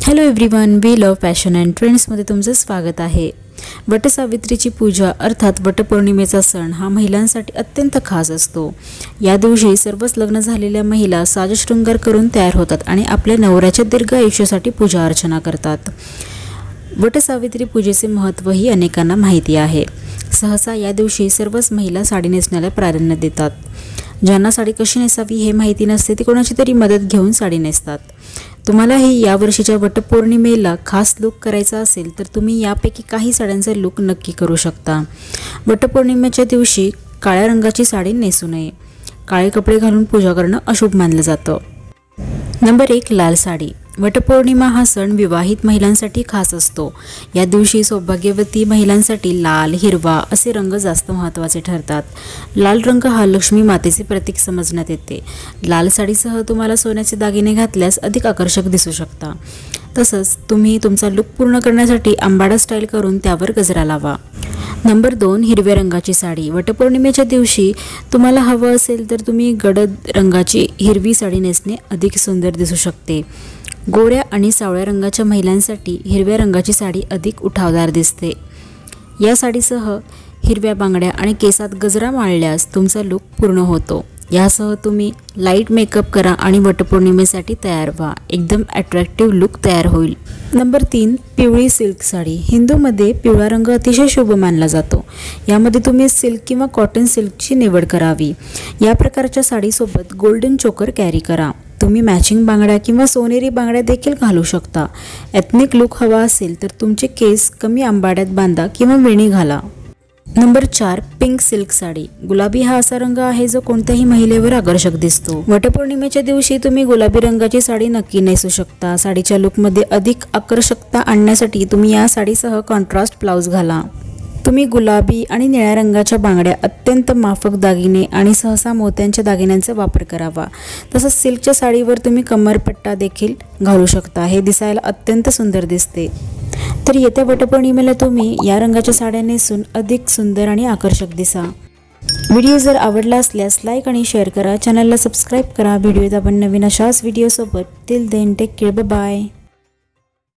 Hello everyone, we love fashion and ट्रेंड्समध्ये तुमचं स्वागत आहे। वटसावित्रीची पूजा अर्थात वटपौर्णिमेचा सण हा महिलांसाठी अत्यंत खास असतो। या दिवशी सर्वच लग्न झालेल्या महिला साजशृंगार करून तयार होतात आणि आपल्या नवऱ्याच्या दीर्घ आयुष्यासाठी पूजा अर्चना करतात। वटसावित्री पूजेचे महत्त्वही अनेकांना माहिती आहे। सहसा या दिवशी सर्वच महिला साडी नेसण्याला प्राधान्य देतात। ज्यांना साडी कशी नेसावी हे माहिती नसते ते कोणाची तरी मदत घेऊन साडी नेसतात। तुम्हालाही या वर्षीच्या वटपौर्णिमेला खास लुक करायचा असेल तर तुम्ही यापैकी काही साड्यांचा लुक नक्की करू शकता। वटपौर्णिमेच्या दिवशी काळ्या रंगाची साडी नेसू नये। काळे कपडे घालून पूजा करणं अशुभ मानलं जातं। नंबर 1, लाल साडी। वटपौर्णिमा हा सण विवाहित महिलांसाठी खास असतो। या दिवशी सौभाग्यवती महिलांसाठी लाल, हिरवा असे रंग जास्त महत्त्वाचे ठरतात। लाल रंग हा लक्ष्मी मातेचे प्रतीक समजण्यात येते। लाल साडीसह तुम्हाला सोन्याचे दागिने घातल्यास अधिक आकर्षक दिसू शकता। तसंच तुम्ही तुमचा लुक पूर्ण करण्यासाठी आंबाडा स्टाईल करून त्यावर गजरा लावा। नंबर 2, हिरव्या रंगाची साडी। वटपौर्णिमेच्या दिवशी तुम्हाला हवं असेल तर तुम्ही गडद रंगाची हिरवी साडी नेसणे अधिक सुंदर दिसू शकते। गोऱ्या आणि सावळ्या रंगाच्या महिलांसाठी हिरव्या रंगाची साडी अधिक उठावदार दिसते। या साडीसह हिरव्या बांगड्या आणि केसात गजरा माळल्यास तुमचा लुक पूर्ण होतो। यासह तुम्ही लाईट मेकअप करा आणि वटपौर्णिमेसाठी तयार व्हा। एकदम अट्रॅक्टिव्ह लुक तयार होईल। नंबर 3, पिवळी सिल्क साडी। हिंदूमध्ये पिवळा रंग अतिशय शुभ मानला जातो। यामध्ये तुम्ही सिल्क किंवा कॉटन सिल्कची निवड करावी। या प्रकारच्या साडीसोबत गोल्डन चोकर कॅरी करा। तुम्ही मॅचिंग बांगड्या किंवा सोनेरी बांगड्या देखील घालू शकता। एथनिक लुक हवा असेल तर तुमचे केस कमी आंबाड्यात बांधा किंवा वेणी घाला। Number 4, pink silk sari. गुलाबी हा असा रंग आहे जो कोणत्याही महिलेवर आकर्षक दिसतो। वटपौर्णिमेच्या दिवशी तुम्ही गुलाबी रंगाची साडी नक्की नेसू शकता। साडीच्या लुकमध्ये अधिक आकर्षकता आणण्यासाठी तुम्ही या साडीसह कॉन्ट्रास्ट ब्लाउज घाला। तुम्ही गुलाबी आणि निळ्या रंगाच्या बांगड्या, अत्यंत माफक दागिने आणि सहसा मोत्यांच्या दागिन्यांचा वापर करावा। तसंच सिल्कच्या साडीवर तुम्ही कमरपट्टा देखील घालू शकता। हे दिसायला अत्यंत सुंदर दिसते। तर येत्या वटपौर्णिमेला तुम्ही या रंगाच्या साड्या नेसून अधिक सुंदर आणि आकर्षक दिसा। व्हिडिओ जर आवडला असल्यास लाईक आणि शेअर करा। चॅनलला सबस्क्राईब करा। व्हिडिओत आपण नवीन अशाच व्हिडिओसोबत। Till then take care, bye bye.